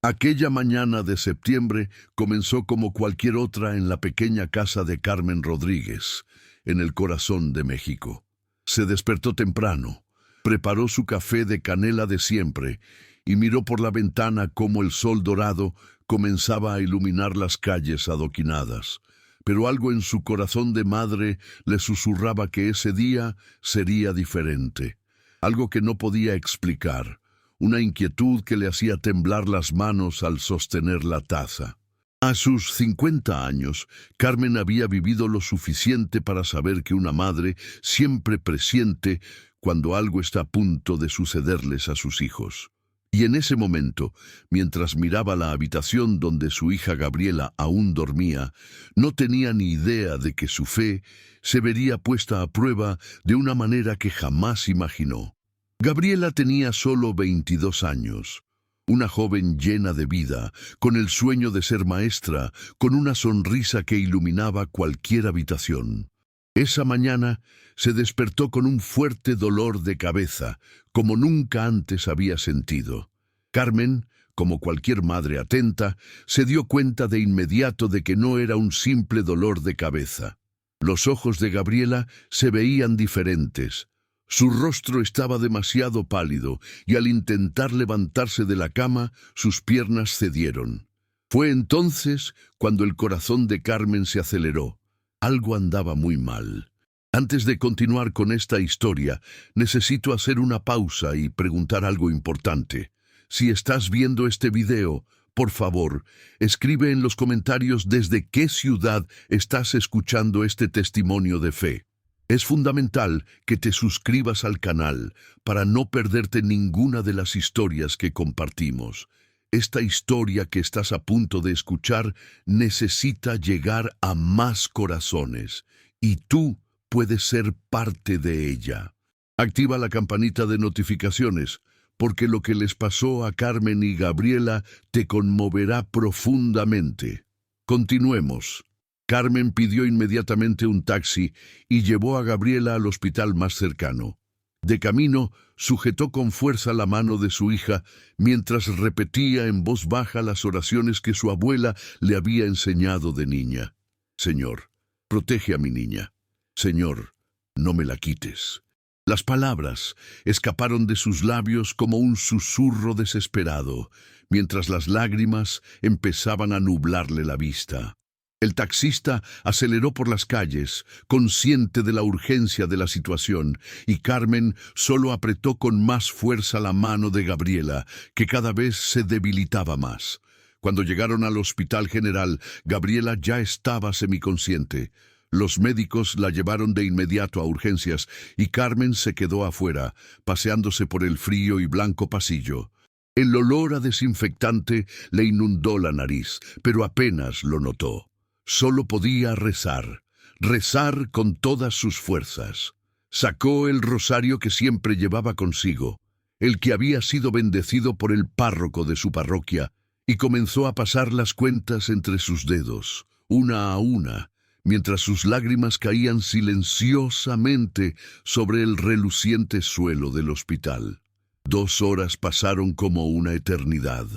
Aquella mañana de septiembre comenzó como cualquier otra en la pequeña casa de Carmen Rodríguez, en el corazón de México. Se despertó temprano, preparó su café de canela de siempre y miró por la ventana cómo el sol dorado comenzaba a iluminar las calles adoquinadas. Pero algo en su corazón de madre le susurraba que ese día sería diferente, algo que no podía explicar. Una inquietud que le hacía temblar las manos al sostener la taza. A sus 50 años, Carmen había vivido lo suficiente para saber que una madre siempre presiente cuando algo está a punto de sucederles a sus hijos. Y en ese momento, mientras miraba la habitación donde su hija Gabriela aún dormía, no tenía ni idea de que su fe se vería puesta a prueba de una manera que jamás imaginó. Gabriela tenía solo 22 años, una joven llena de vida, con el sueño de ser maestra, con una sonrisa que iluminaba cualquier habitación. Esa mañana se despertó con un fuerte dolor de cabeza, como nunca antes había sentido. Carmen, como cualquier madre atenta, se dio cuenta de inmediato de que no era un simple dolor de cabeza. Los ojos de Gabriela se veían diferentes. Su rostro estaba demasiado pálido y al intentar levantarse de la cama, sus piernas cedieron. Fue entonces cuando el corazón de Carmen se aceleró. Algo andaba muy mal. Antes de continuar con esta historia, necesito hacer una pausa y preguntar algo importante. Si estás viendo este video, por favor, escribe en los comentarios desde qué ciudad estás escuchando este testimonio de fe. Es fundamental que te suscribas al canal para no perderte ninguna de las historias que compartimos. Esta historia que estás a punto de escuchar necesita llegar a más corazones y tú puedes ser parte de ella. Activa la campanita de notificaciones porque lo que les pasó a Carmen y Gabriela te conmoverá profundamente. Continuemos. Carmen pidió inmediatamente un taxi y llevó a Gabriela al hospital más cercano. De camino, sujetó con fuerza la mano de su hija mientras repetía en voz baja las oraciones que su abuela le había enseñado de niña. Señor, protege a mi niña. Señor, no me la quites. Las palabras escaparon de sus labios como un susurro desesperado, mientras las lágrimas empezaban a nublarle la vista. El taxista aceleró por las calles, consciente de la urgencia de la situación, y Carmen solo apretó con más fuerza la mano de Gabriela, que cada vez se debilitaba más. Cuando llegaron al hospital general, Gabriela ya estaba semiconsciente. Los médicos la llevaron de inmediato a urgencias y Carmen se quedó afuera, paseándose por el frío y blanco pasillo. El olor a desinfectante le inundó la nariz, pero apenas lo notó. Solo podía rezar con todas sus fuerzas. Sacó el rosario que siempre llevaba consigo, el que había sido bendecido por el párroco de su parroquia, y comenzó a pasar las cuentas entre sus dedos, una a una, mientras sus lágrimas caían silenciosamente sobre el reluciente suelo del hospital. 2 horas pasaron como una eternidad.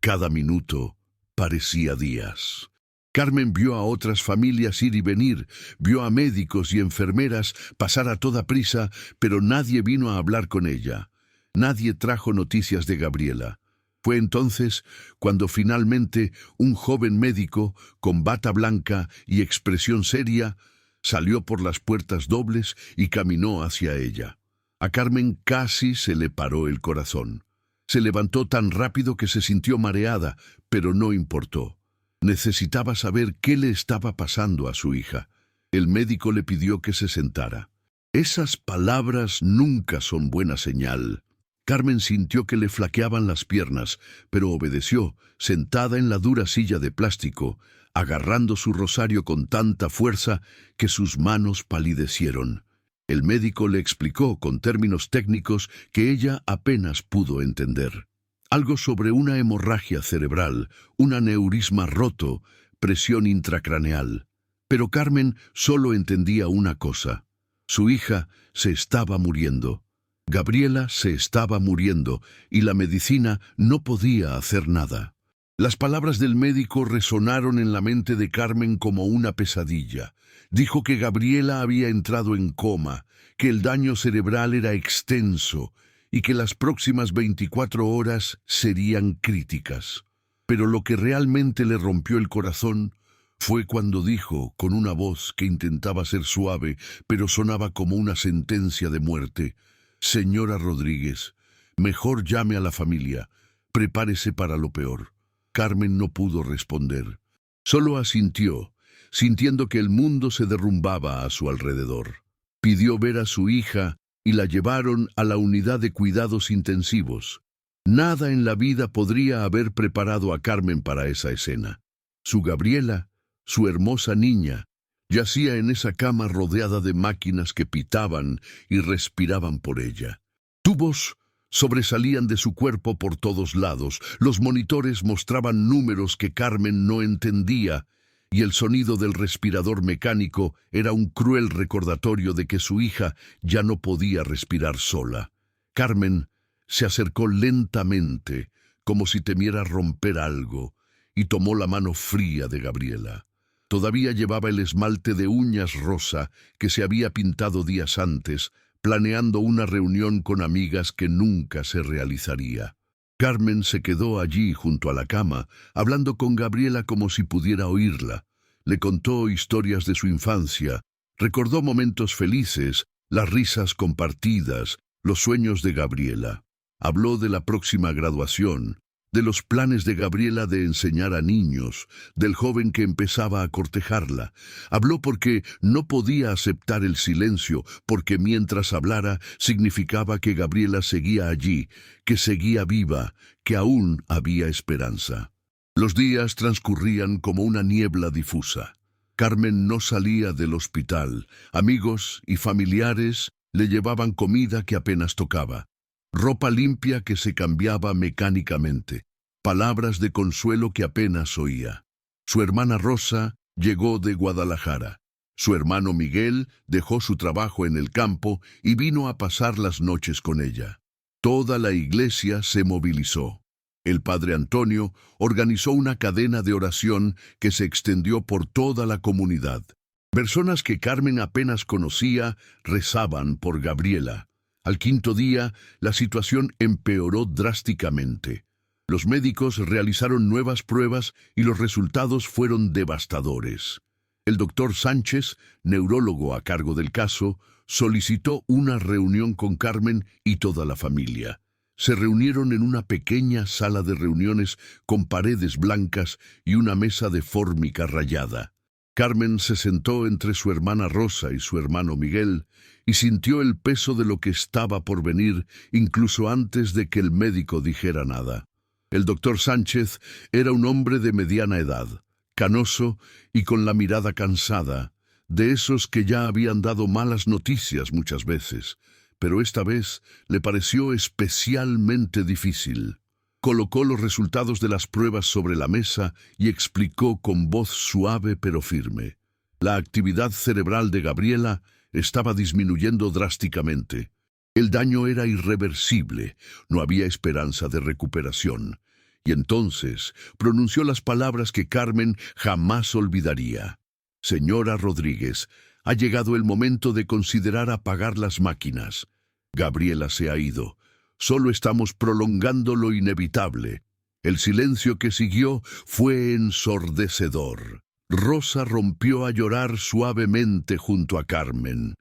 Cada minuto parecía días. Carmen vio a otras familias ir y venir, vio a médicos y enfermeras pasar a toda prisa, pero nadie vino a hablar con ella. Nadie trajo noticias de Gabriela. Fue entonces cuando finalmente un joven médico, con bata blanca y expresión seria, salió por las puertas dobles y caminó hacia ella. A Carmen casi se le paró el corazón. Se levantó tan rápido que se sintió mareada, pero no importó. Necesitaba saber qué le estaba pasando a su hija. El médico le pidió que se sentara. Esas palabras nunca son buena señal. Carmen sintió que le flaqueaban las piernas, pero obedeció, sentada en la dura silla de plástico, agarrando su rosario con tanta fuerza que sus manos palidecieron. El médico le explicó con términos técnicos que ella apenas pudo entender. Algo sobre una hemorragia cerebral, un aneurisma roto, presión intracraneal. Pero Carmen solo entendía una cosa. Su hija se estaba muriendo. Gabriela se estaba muriendo y la medicina no podía hacer nada. Las palabras del médico resonaron en la mente de Carmen como una pesadilla. Dijo que Gabriela había entrado en coma, que el daño cerebral era extenso y que las próximas 24 horas serían críticas. Pero lo que realmente le rompió el corazón fue cuando dijo, con una voz que intentaba ser suave, pero sonaba como una sentencia de muerte: «Señora Rodríguez, mejor llame a la familia, prepárese para lo peor». Carmen no pudo responder. Solo asintió, sintiendo que el mundo se derrumbaba a su alrededor. Pidió ver a su hija y la llevaron a la unidad de cuidados intensivos. Nada en la vida podría haber preparado a Carmen para esa escena. Su Gabriela, su hermosa niña, yacía en esa cama rodeada de máquinas que pitaban y respiraban por ella. Tubos sobresalían de su cuerpo por todos lados, los monitores mostraban números que Carmen no entendía, y el sonido del respirador mecánico era un cruel recordatorio de que su hija ya no podía respirar sola. Carmen se acercó lentamente, como si temiera romper algo, y tomó la mano fría de Gabriela. Todavía llevaba el esmalte de uñas rosa que se había pintado días antes, planeando una reunión con amigas que nunca se realizaría. Carmen se quedó allí junto a la cama, hablando con Gabriela como si pudiera oírla. Le contó historias de su infancia, recordó momentos felices, las risas compartidas, los sueños de Gabriela. Habló de la próxima graduación, de los planes de Gabriela de enseñar a niños, del joven que empezaba a cortejarla. Habló porque no podía aceptar el silencio, porque mientras hablara significaba que Gabriela seguía allí, que seguía viva, que aún había esperanza. Los días transcurrían como una niebla difusa. Carmen no salía del hospital. Amigos y familiares le llevaban comida que apenas tocaba, ropa limpia que se cambiaba mecánicamente, palabras de consuelo que apenas oía. Su hermana Rosa llegó de Guadalajara. Su hermano Miguel dejó su trabajo en el campo y vino a pasar las noches con ella. Toda la iglesia se movilizó. El padre Antonio organizó una cadena de oración que se extendió por toda la comunidad. Personas que Carmen apenas conocía rezaban por Gabriela. Al quinto día, la situación empeoró drásticamente. Los médicos realizaron nuevas pruebas y los resultados fueron devastadores. El doctor Sánchez, neurólogo a cargo del caso, solicitó una reunión con Carmen y toda la familia. Se reunieron en una pequeña sala de reuniones con paredes blancas y una mesa de fórmica rayada. Carmen se sentó entre su hermana Rosa y su hermano Miguel y sintió el peso de lo que estaba por venir incluso antes de que el médico dijera nada. El doctor Sánchez era un hombre de mediana edad, canoso y con la mirada cansada, de esos que ya habían dado malas noticias muchas veces, pero esta vez le pareció especialmente difícil. Colocó los resultados de las pruebas sobre la mesa y explicó con voz suave pero firme. La actividad cerebral de Gabriela estaba disminuyendo drásticamente. El daño era irreversible, no había esperanza de recuperación. Y entonces pronunció las palabras que Carmen jamás olvidaría. «Señora Rodríguez, ha llegado el momento de considerar apagar las máquinas. Gabriela se ha ido. Solo estamos prolongando lo inevitable». El silencio que siguió fue ensordecedor. Rosa rompió a llorar suavemente junto a Carmen.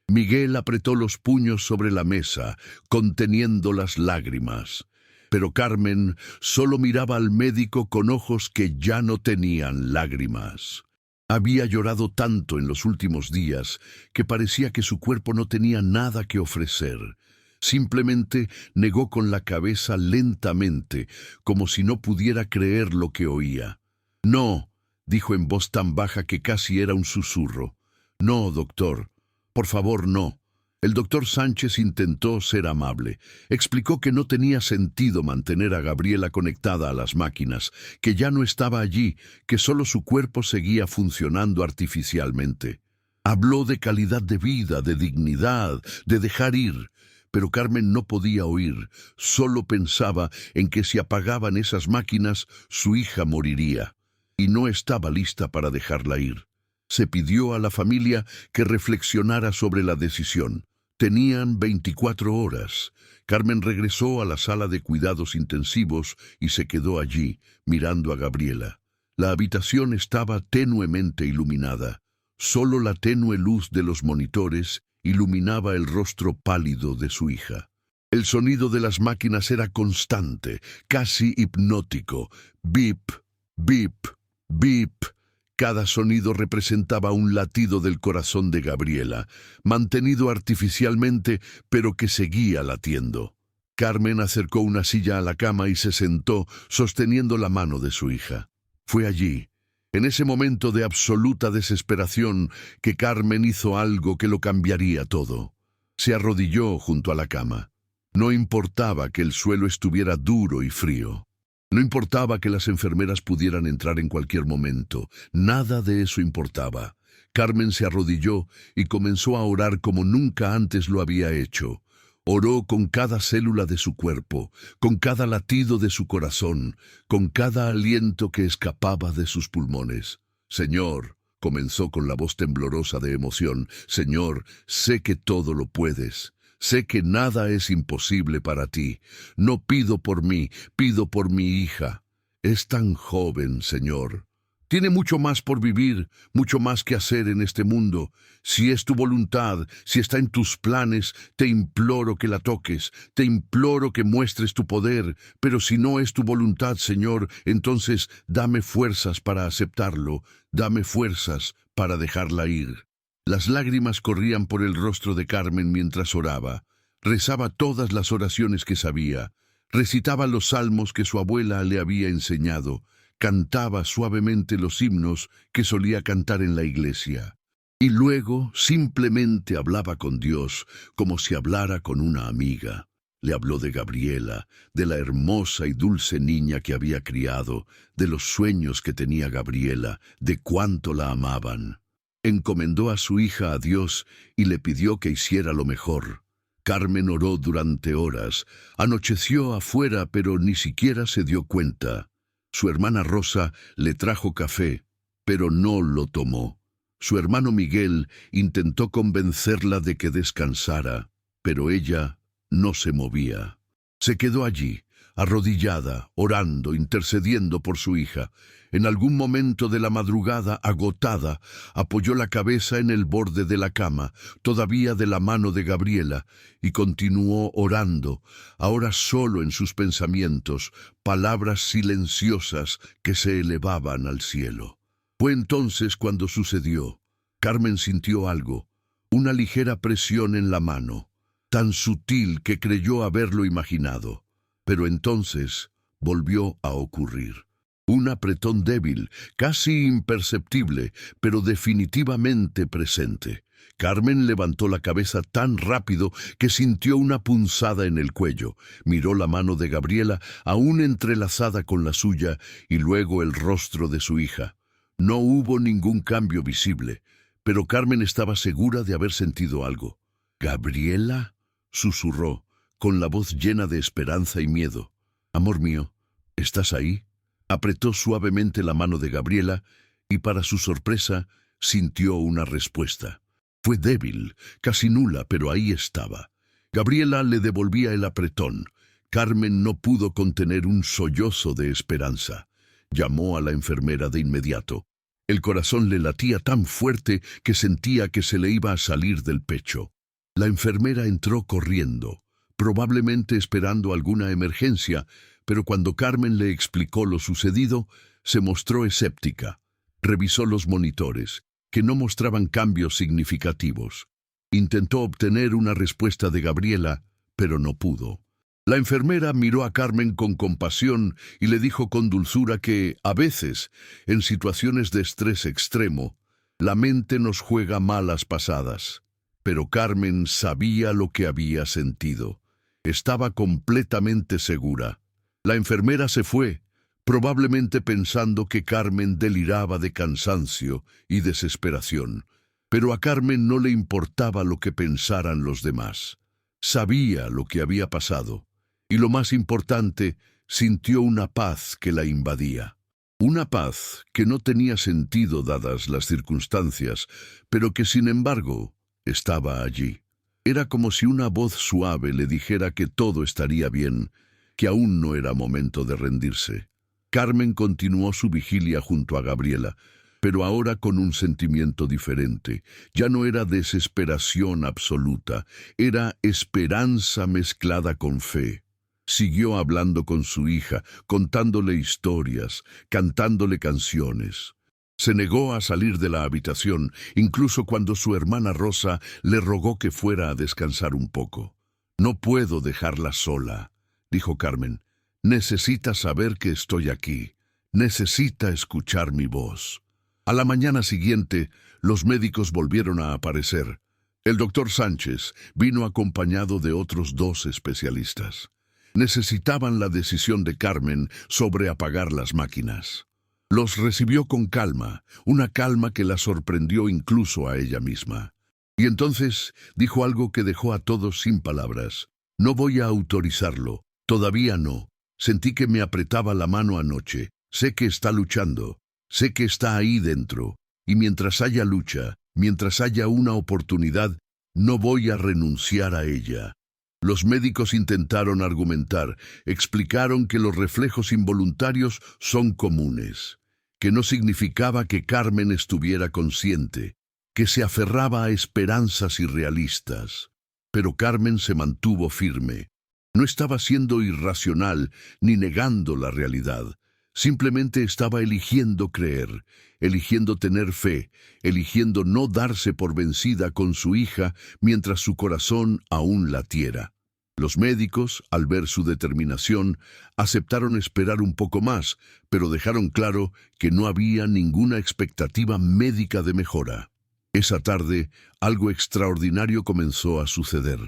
Miguel apretó los puños sobre la mesa, conteniendo las lágrimas. Pero Carmen solo miraba al médico con ojos que ya no tenían lágrimas. Había llorado tanto en los últimos días que parecía que su cuerpo no tenía nada que ofrecer. Simplemente negó con la cabeza lentamente, como si no pudiera creer lo que oía. «No», dijo en voz tan baja que casi era un susurro. «No, doctor. Por favor, no». El doctor Sánchez intentó ser amable. Explicó que no tenía sentido mantener a Gabriela conectada a las máquinas, que ya no estaba allí, que solo su cuerpo seguía funcionando artificialmente. Habló de calidad de vida, de dignidad, de dejar ir, Pero Carmen no podía oír, solo pensaba en que si apagaban esas máquinas, su hija moriría, y no estaba lista para dejarla ir. Se pidió a la familia que reflexionara sobre la decisión. Tenían 24 horas. Carmen regresó a la sala de cuidados intensivos y se quedó allí, mirando a Gabriela. La habitación estaba tenuemente iluminada. Solo la tenue luz de los monitores iluminaba el rostro pálido de su hija. El sonido de las máquinas era constante, casi hipnótico. Bip, bip, bip. Cada sonido representaba un latido del corazón de Gabriela, mantenido artificialmente, pero que seguía latiendo. Carmen acercó una silla a la cama y se sentó, sosteniendo la mano de su hija. Fue allí, en ese momento de absoluta desesperación, que Carmen hizo algo que lo cambiaría todo. Se arrodilló junto a la cama. No importaba que el suelo estuviera duro y frío. No importaba que las enfermeras pudieran entrar en cualquier momento. Nada de eso importaba. Carmen se arrodilló y comenzó a orar como nunca antes lo había hecho. Oró con cada célula de su cuerpo, con cada latido de su corazón, con cada aliento que escapaba de sus pulmones. Señor, comenzó con la voz temblorosa de emoción, Señor, sé que todo lo puedes. Sé que nada es imposible para ti. No pido por mí, pido por mi hija. Es tan joven, Señor. Tiene mucho más por vivir, mucho más que hacer en este mundo. Si es tu voluntad, si está en tus planes, te imploro que la toques, te imploro que muestres tu poder. Pero si no es tu voluntad, Señor, entonces dame fuerzas para aceptarlo, dame fuerzas para dejarla ir. Las lágrimas corrían por el rostro de Carmen mientras oraba. Rezaba todas las oraciones que sabía. Recitaba los salmos que su abuela le había enseñado. Cantaba suavemente los himnos que solía cantar en la iglesia. Y luego simplemente hablaba con Dios como si hablara con una amiga. Le habló de Gabriela, de la hermosa y dulce niña que había criado, de los sueños que tenía Gabriela, de cuánto la amaban. Encomendó a su hija a Dios y le pidió que hiciera lo mejor. Carmen oró durante horas. Anocheció afuera, pero ni siquiera se dio cuenta. Su hermana Rosa le trajo café, pero no lo tomó. Su hermano Miguel intentó convencerla de que descansara, pero ella no se movía. Se quedó allí, arrodillada, orando, intercediendo por su hija. En algún momento de la madrugada, agotada, apoyó la cabeza en el borde de la cama, todavía de la mano de Gabriela, y continuó orando, ahora solo en sus pensamientos, palabras silenciosas que se elevaban al cielo. Fue entonces cuando sucedió. Carmen sintió algo, una ligera presión en la mano, tan sutil que creyó haberlo imaginado. Pero entonces volvió a ocurrir. Un apretón débil, casi imperceptible, pero definitivamente presente. Carmen levantó la cabeza tan rápido que sintió una punzada en el cuello. Miró la mano de Gabriela, aún entrelazada con la suya, y luego el rostro de su hija. No hubo ningún cambio visible, pero Carmen estaba segura de haber sentido algo. «¿Gabriela?», susurró, con la voz llena de esperanza y miedo. «Amor mío, ¿estás ahí?». Apretó suavemente la mano de Gabriela y, para su sorpresa, sintió una respuesta. Fue débil, casi nula, pero ahí estaba. Gabriela le devolvía el apretón. Carmen no pudo contener un sollozo de esperanza. Llamó a la enfermera de inmediato. El corazón le latía tan fuerte que sentía que se le iba a salir del pecho. La enfermera entró corriendo, probablemente esperando alguna emergencia, pero cuando Carmen le explicó lo sucedido, se mostró escéptica. Revisó los monitores, que no mostraban cambios significativos. Intentó obtener una respuesta de Gabriela, pero no pudo. La enfermera miró a Carmen con compasión y le dijo con dulzura que, a veces, en situaciones de estrés extremo, la mente nos juega malas pasadas. Pero Carmen sabía lo que había sentido. Estaba completamente segura. La enfermera se fue, probablemente pensando que Carmen deliraba de cansancio y desesperación. Pero a Carmen no le importaba lo que pensaran los demás. Sabía lo que había pasado, y lo más importante, sintió una paz que la invadía. Una paz que no tenía sentido dadas las circunstancias, pero que sin embargo estaba allí. Era como si una voz suave le dijera que todo estaría bien, que aún no era momento de rendirse. Carmen continuó su vigilia junto a Gabriela, pero ahora con un sentimiento diferente. Ya no era desesperación absoluta, era esperanza mezclada con fe. Siguió hablando con su hija, contándole historias, cantándole canciones. Se negó a salir de la habitación, incluso cuando su hermana Rosa le rogó que fuera a descansar un poco. «No puedo dejarla sola», dijo Carmen. «Necesita saber que estoy aquí. Necesita escuchar mi voz». A la mañana siguiente, los médicos volvieron a aparecer. El doctor Sánchez vino acompañado de otros 2 especialistas. Necesitaban la decisión de Carmen sobre apagar las máquinas. Los recibió con calma, una calma que la sorprendió incluso a ella misma. Y entonces dijo algo que dejó a todos sin palabras. «No voy a autorizarlo, todavía no. Sentí que me apretaba la mano anoche. Sé que está luchando, sé que está ahí dentro. Y mientras haya lucha, mientras haya una oportunidad, no voy a renunciar a ella». Los médicos intentaron argumentar, explicaron que los reflejos involuntarios son comunes, que no significaba que Carmen estuviera consciente, que se aferraba a esperanzas irrealistas. Pero Carmen se mantuvo firme. No estaba siendo irracional ni negando la realidad. Simplemente estaba eligiendo creer, eligiendo tener fe, eligiendo no darse por vencida con su hija mientras su corazón aún latiera. Los médicos, al ver su determinación, aceptaron esperar un poco más, pero dejaron claro que no había ninguna expectativa médica de mejora. Esa tarde, algo extraordinario comenzó a suceder.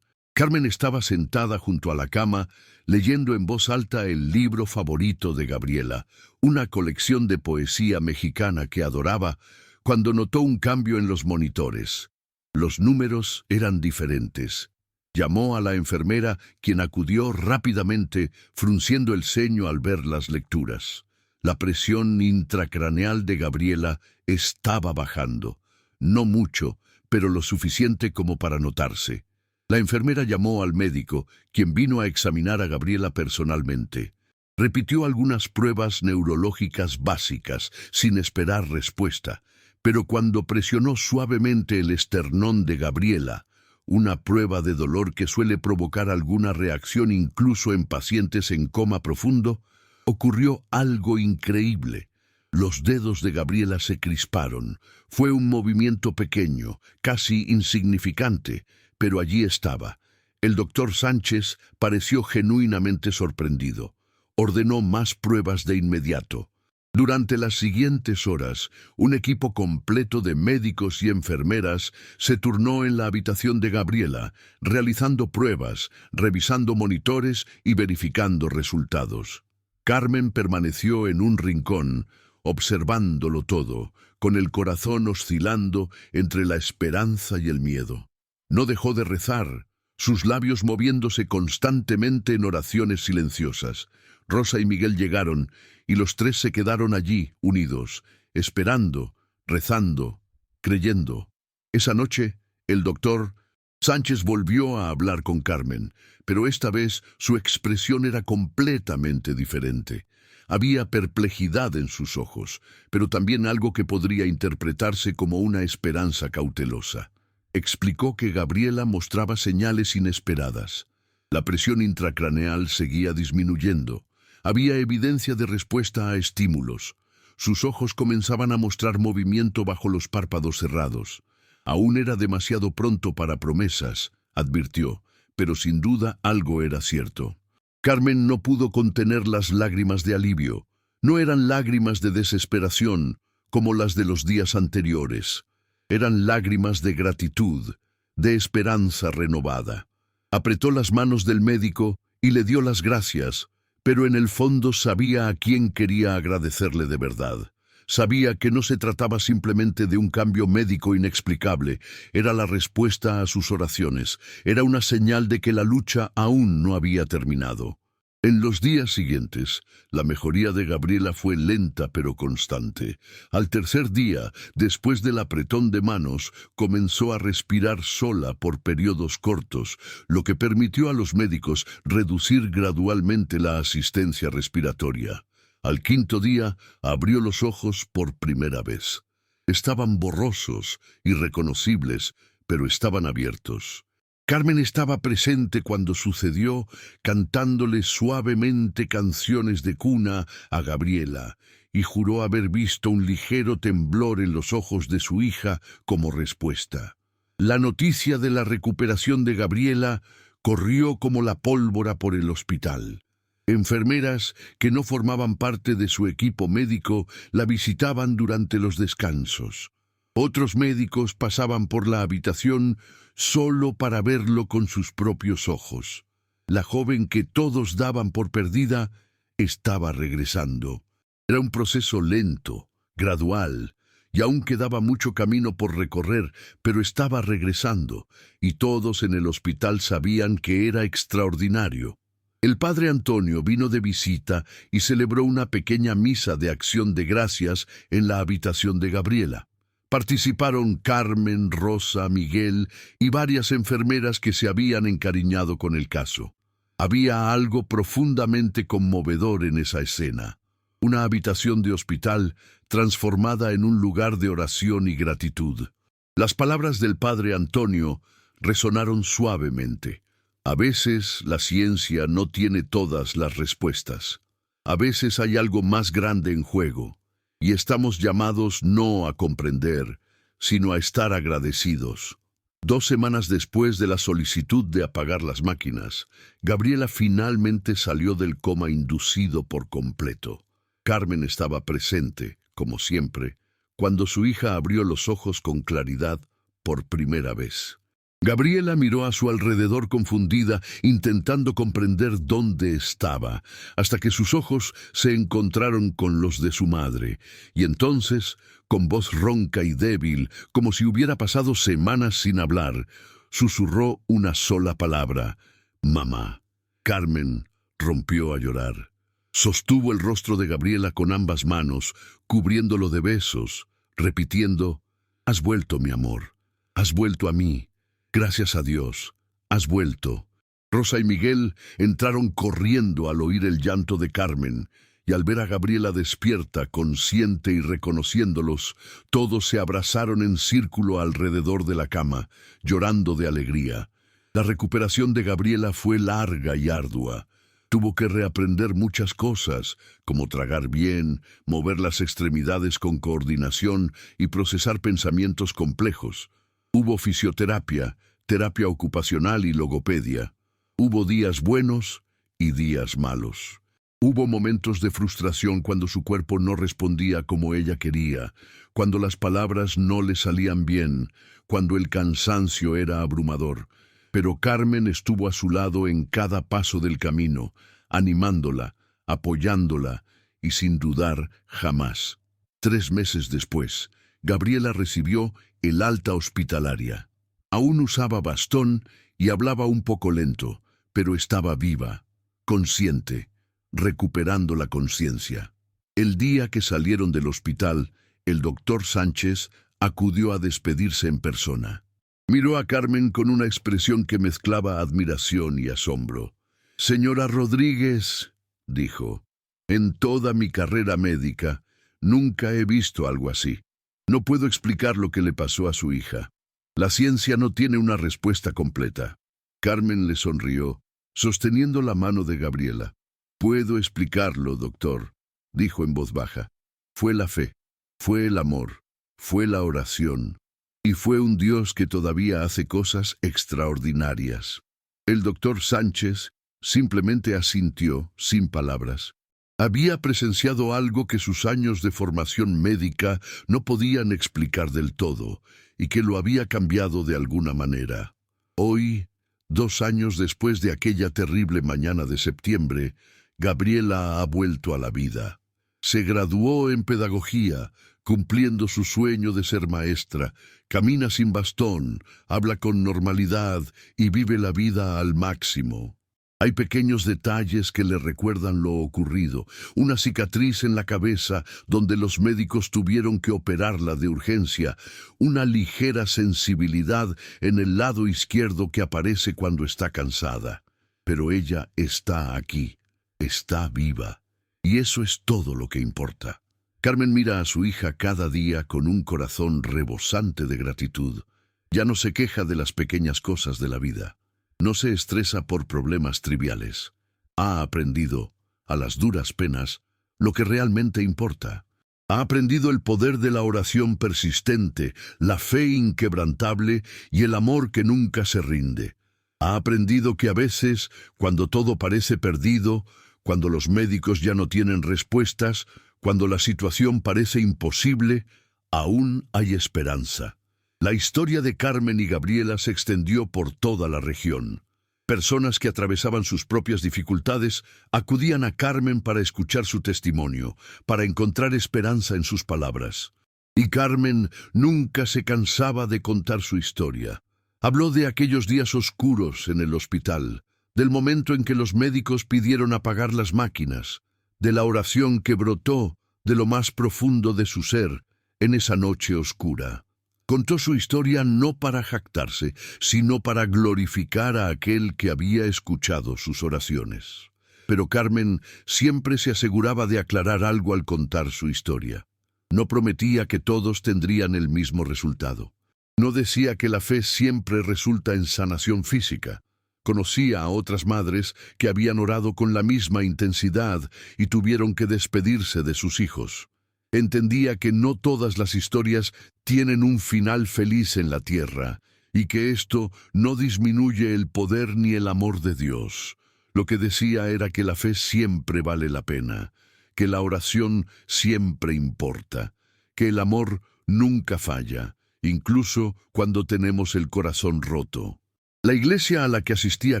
Carmen estaba sentada junto a la cama, leyendo en voz alta el libro favorito de Gabriela, una colección de poesía mexicana que adoraba, cuando notó un cambio en los monitores. Los números eran diferentes. Llamó a la enfermera, quien acudió rápidamente, frunciendo el ceño al ver las lecturas. La presión intracraneal de Gabriela estaba bajando. No mucho, pero lo suficiente como para notarse. La enfermera llamó al médico, quien vino a examinar a Gabriela personalmente. Repitió algunas pruebas neurológicas básicas, sin esperar respuesta, pero cuando presionó suavemente el esternón de Gabriela, una prueba de dolor que suele provocar alguna reacción incluso en pacientes en coma profundo, ocurrió algo increíble. Los dedos de Gabriela se crisparon. Fue un movimiento pequeño, casi insignificante, pero allí estaba. El doctor Sánchez pareció genuinamente sorprendido. Ordenó más pruebas de inmediato. Durante las siguientes horas, un equipo completo de médicos y enfermeras se turnó en la habitación de Gabriela, realizando pruebas, revisando monitores y verificando resultados. Carmen permaneció en un rincón, observándolo todo, con el corazón oscilando entre la esperanza y el miedo. No dejó de rezar, sus labios moviéndose constantemente en oraciones silenciosas. Rosa y Miguel llegaron, y los 3 se quedaron allí, unidos, esperando, rezando, creyendo. Esa noche, el doctor Sánchez volvió a hablar con Carmen, pero esta vez su expresión era completamente diferente. Había perplejidad en sus ojos, pero también algo que podría interpretarse como una esperanza cautelosa. Explicó que Gabriela mostraba señales inesperadas. La presión intracraneal seguía disminuyendo. Había evidencia de respuesta a estímulos. Sus ojos comenzaban a mostrar movimiento bajo los párpados cerrados. Aún era demasiado pronto para promesas, advirtió, pero sin duda algo era cierto. Carmen no pudo contener las lágrimas de alivio. No eran lágrimas de desesperación, como las de los días anteriores. Eran lágrimas de gratitud, de esperanza renovada. Apretó las manos del médico y le dio las gracias, pero en el fondo sabía a quién quería agradecerle de verdad. Sabía que no se trataba simplemente de un cambio médico inexplicable, era la respuesta a sus oraciones, era una señal de que la lucha aún no había terminado. En los días siguientes, la mejoría de Gabriela fue lenta pero constante. Al tercer día, después del apretón de manos, comenzó a respirar sola por periodos cortos, lo que permitió a los médicos reducir gradualmente la asistencia respiratoria. Al quinto día, abrió los ojos por primera vez. Estaban borrosos, irreconocibles, pero estaban abiertos. Carmen estaba presente cuando sucedió, cantándole suavemente canciones de cuna a Gabriela, y juró haber visto un ligero temblor en los ojos de su hija como respuesta. La noticia de la recuperación de Gabriela corrió como la pólvora por el hospital. Enfermeras que no formaban parte de su equipo médico la visitaban durante los descansos. Otros médicos pasaban por la habitación solo para verlo con sus propios ojos. La joven que todos daban por perdida estaba regresando. Era un proceso lento, gradual, y aún quedaba mucho camino por recorrer, pero estaba regresando, y todos en el hospital sabían que era extraordinario. El padre Antonio vino de visita y celebró una pequeña misa de acción de gracias en la habitación de Gabriela. Participaron Carmen, Rosa, Miguel y varias enfermeras que se habían encariñado con el caso. Había algo profundamente conmovedor en esa escena. Una habitación de hospital transformada en un lugar de oración y gratitud. Las palabras del padre Antonio resonaron suavemente. A veces la ciencia no tiene todas las respuestas. A veces hay algo más grande en juego. Y estamos llamados no a comprender, sino a estar agradecidos. 2 semanas después de la solicitud de apagar las máquinas, Gabriela finalmente salió del coma inducido por completo. Carmen estaba presente, como siempre, cuando su hija abrió los ojos con claridad por primera vez. Gabriela miró a su alrededor confundida, intentando comprender dónde estaba, hasta que sus ojos se encontraron con los de su madre, y entonces, con voz ronca y débil, como si hubiera pasado semanas sin hablar, susurró una sola palabra: «Mamá». Carmen rompió a llorar. Sostuvo el rostro de Gabriela con ambas manos, cubriéndolo de besos, repitiendo: «Has vuelto, mi amor, has vuelto a mí. Gracias a Dios, has vuelto». Rosa y Miguel entraron corriendo al oír el llanto de Carmen, y al ver a Gabriela despierta, consciente y reconociéndolos, todos se abrazaron en círculo alrededor de la cama, llorando de alegría. La recuperación de Gabriela fue larga y ardua. Tuvo que reaprender muchas cosas, como tragar bien, mover las extremidades con coordinación y procesar pensamientos complejos. Hubo fisioterapia, terapia ocupacional y logopedia. Hubo días buenos y días malos. Hubo momentos de frustración cuando su cuerpo no respondía como ella quería, cuando las palabras no le salían bien, cuando el cansancio era abrumador. Pero Carmen estuvo a su lado en cada paso del camino, animándola, apoyándola y sin dudar jamás. 3 meses después, Gabriela recibió el alta hospitalaria. Aún usaba bastón y hablaba un poco lento, pero estaba viva, consciente, recuperando la conciencia. El día que salieron del hospital, el doctor Sánchez acudió a despedirse en persona. Miró a Carmen con una expresión que mezclaba admiración y asombro. «Señora Rodríguez», dijo, «en toda mi carrera médica nunca he visto algo así. No puedo explicar lo que le pasó a su hija. La ciencia no tiene una respuesta completa». Carmen le sonrió, sosteniendo la mano de Gabriela. «Puedo explicarlo, doctor», dijo en voz baja. «Fue la fe, fue el amor, fue la oración, y fue un Dios que todavía hace cosas extraordinarias». El doctor Sánchez simplemente asintió, sin palabras. Había presenciado algo que sus años de formación médica no podían explicar del todo, y que lo había cambiado de alguna manera. Hoy, 2 años después de aquella terrible mañana de septiembre, Gabriela ha vuelto a la vida. Se graduó en pedagogía, cumpliendo su sueño de ser maestra. Camina sin bastón, habla con normalidad y vive la vida al máximo. Hay pequeños detalles que le recuerdan lo ocurrido. Una cicatriz en la cabeza donde los médicos tuvieron que operarla de urgencia. Una ligera sensibilidad en el lado izquierdo que aparece cuando está cansada. Pero ella está aquí, está viva. Y eso es todo lo que importa. Carmen mira a su hija cada día con un corazón rebosante de gratitud. Ya no se queja de las pequeñas cosas de la vida. No se estresa por problemas triviales. Ha aprendido, a las duras penas, lo que realmente importa. Ha aprendido el poder de la oración persistente, la fe inquebrantable y el amor que nunca se rinde. Ha aprendido que a veces, cuando todo parece perdido, cuando los médicos ya no tienen respuestas, cuando la situación parece imposible, aún hay esperanza. La historia de Carmen y Gabriela se extendió por toda la región. Personas que atravesaban sus propias dificultades acudían a Carmen para escuchar su testimonio, para encontrar esperanza en sus palabras. Y Carmen nunca se cansaba de contar su historia. Habló de aquellos días oscuros en el hospital, del momento en que los médicos pidieron apagar las máquinas, de la oración que brotó de lo más profundo de su ser en esa noche oscura. Contó su historia no para jactarse, sino para glorificar a aquel que había escuchado sus oraciones. Pero Carmen siempre se aseguraba de aclarar algo al contar su historia. No prometía que todos tendrían el mismo resultado. No decía que la fe siempre resulta en sanación física. Conocía a otras madres que habían orado con la misma intensidad y tuvieron que despedirse de sus hijos. Entendía que no todas las historias tienen un final feliz en la tierra y que esto no disminuye el poder ni el amor de Dios. Lo que decía era que la fe siempre vale la pena, que la oración siempre importa, que el amor nunca falla, incluso cuando tenemos el corazón roto. La iglesia a la que asistía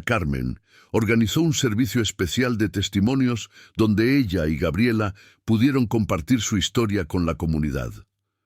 Carmen organizó un servicio especial de testimonios donde ella y Gabriela pudieron compartir su historia con la comunidad.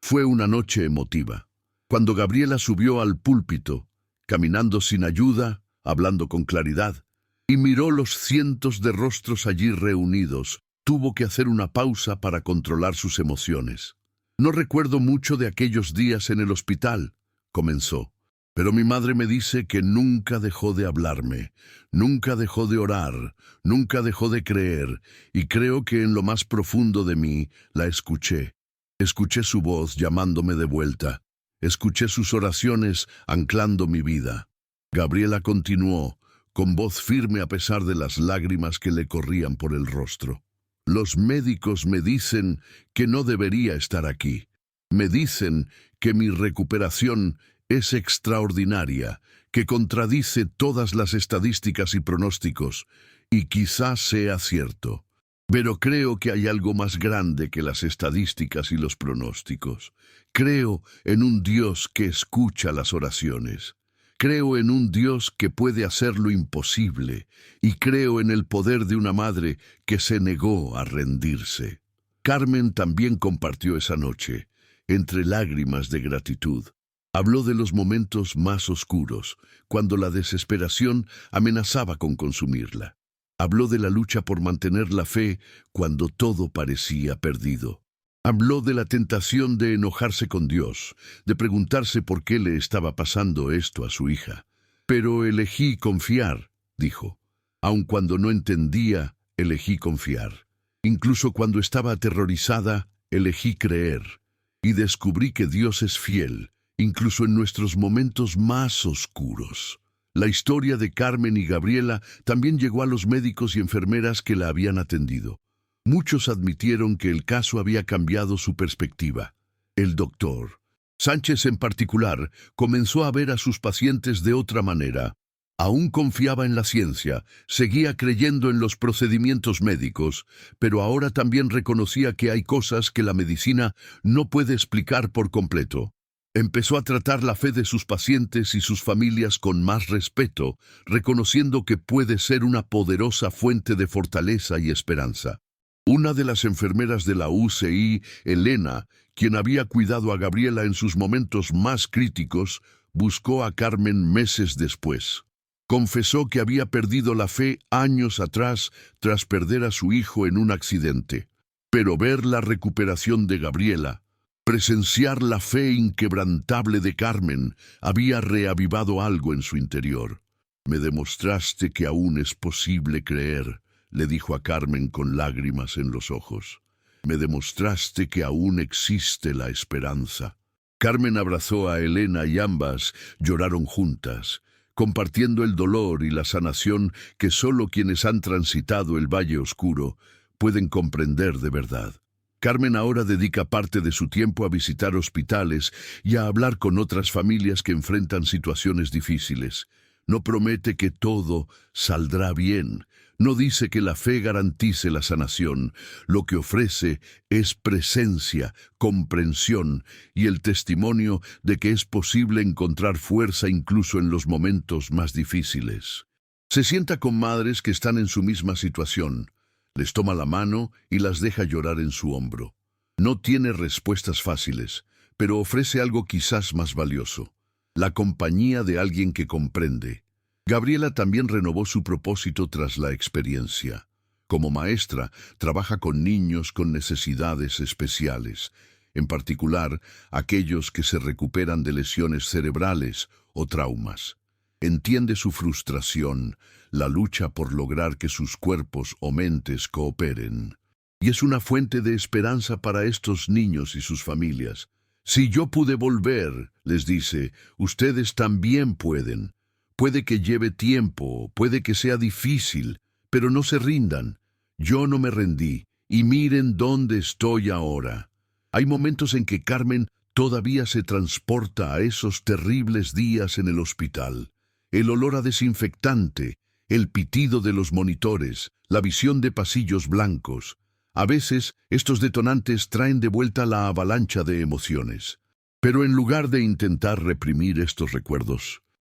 Fue una noche emotiva. Cuando Gabriela subió al púlpito, caminando sin ayuda, hablando con claridad, y miró los cientos de rostros allí reunidos, tuvo que hacer una pausa para controlar sus emociones. No recuerdo mucho de aquellos días en el hospital, comenzó. Pero mi madre me dice que nunca dejó de hablarme, nunca dejó de orar, nunca dejó de creer, y creo que en lo más profundo de mí la escuché. Escuché su voz llamándome de vuelta, escuché sus oraciones anclando mi vida. Gabriela continuó, con voz firme a pesar de las lágrimas que le corrían por el rostro. Los médicos me dicen que no debería estar aquí. Me dicen que mi recuperación es extraordinaria, que contradice todas las estadísticas y pronósticos, y quizás sea cierto. Pero creo que hay algo más grande que las estadísticas y los pronósticos. Creo en un Dios que escucha las oraciones. Creo en un Dios que puede hacer lo imposible, y creo en el poder de una madre que se negó a rendirse. Carmen también compartió esa noche, entre lágrimas de gratitud. Habló de los momentos más oscuros, cuando la desesperación amenazaba con consumirla. Habló de la lucha por mantener la fe cuando todo parecía perdido. Habló de la tentación de enojarse con Dios, de preguntarse por qué le estaba pasando esto a su hija. Pero elegí confiar, dijo. Aun cuando no entendía, elegí confiar. Incluso cuando estaba aterrorizada, elegí creer. Y descubrí que Dios es fiel, incluso en nuestros momentos más oscuros. La historia de Carmen y Gabriela también llegó a los médicos y enfermeras que la habían atendido. Muchos admitieron que el caso había cambiado su perspectiva. El doctor Sánchez en particular comenzó a ver a sus pacientes de otra manera. Aún confiaba en la ciencia, seguía creyendo en los procedimientos médicos, pero ahora también reconocía que hay cosas que la medicina no puede explicar por completo. Empezó a tratar la fe de sus pacientes y sus familias con más respeto, reconociendo que puede ser una poderosa fuente de fortaleza y esperanza. Una de las enfermeras de la UCI, Elena, quien había cuidado a Gabriela en sus momentos más críticos, buscó a Carmen meses después. Confesó que había perdido la fe años atrás tras perder a su hijo en un accidente. Pero ver la recuperación de Gabriela, presenciar la fe inquebrantable de Carmen, había reavivado algo en su interior. «Me demostraste que aún es posible creer», le dijo a Carmen con lágrimas en los ojos. «Me demostraste que aún existe la esperanza». Carmen abrazó a Elena y ambas lloraron juntas, compartiendo el dolor y la sanación que solo quienes han transitado el Valle Oscuro pueden comprender de verdad. Carmen ahora dedica parte de su tiempo a visitar hospitales y a hablar con otras familias que enfrentan situaciones difíciles. No promete que todo saldrá bien. No dice que la fe garantice la sanación. Lo que ofrece es presencia, comprensión y el testimonio de que es posible encontrar fuerza incluso en los momentos más difíciles. Se sienta con madres que están en su misma situación. Les toma la mano y las deja llorar en su hombro. No tiene respuestas fáciles, pero ofrece algo quizás más valioso: la compañía de alguien que comprende. Gabriela también renovó su propósito tras la experiencia. Como maestra, trabaja con niños con necesidades especiales, en particular aquellos que se recuperan de lesiones cerebrales o traumas. Entiende su frustración, la lucha por lograr que sus cuerpos o mentes cooperen. Y es una fuente de esperanza para estos niños y sus familias. «Si yo pude volver», les dice, «ustedes también pueden». Puede que lleve tiempo, puede que sea difícil, pero no se rindan. Yo no me rendí, y miren dónde estoy ahora. Hay momentos en que Carmen todavía se transporta a esos terribles días en el hospital. El olor a desinfectante, el pitido de los monitores, la visión de pasillos blancos. A veces, estos detonantes traen de vuelta la avalancha de emociones. Pero en lugar de intentar reprimir estos recuerdos,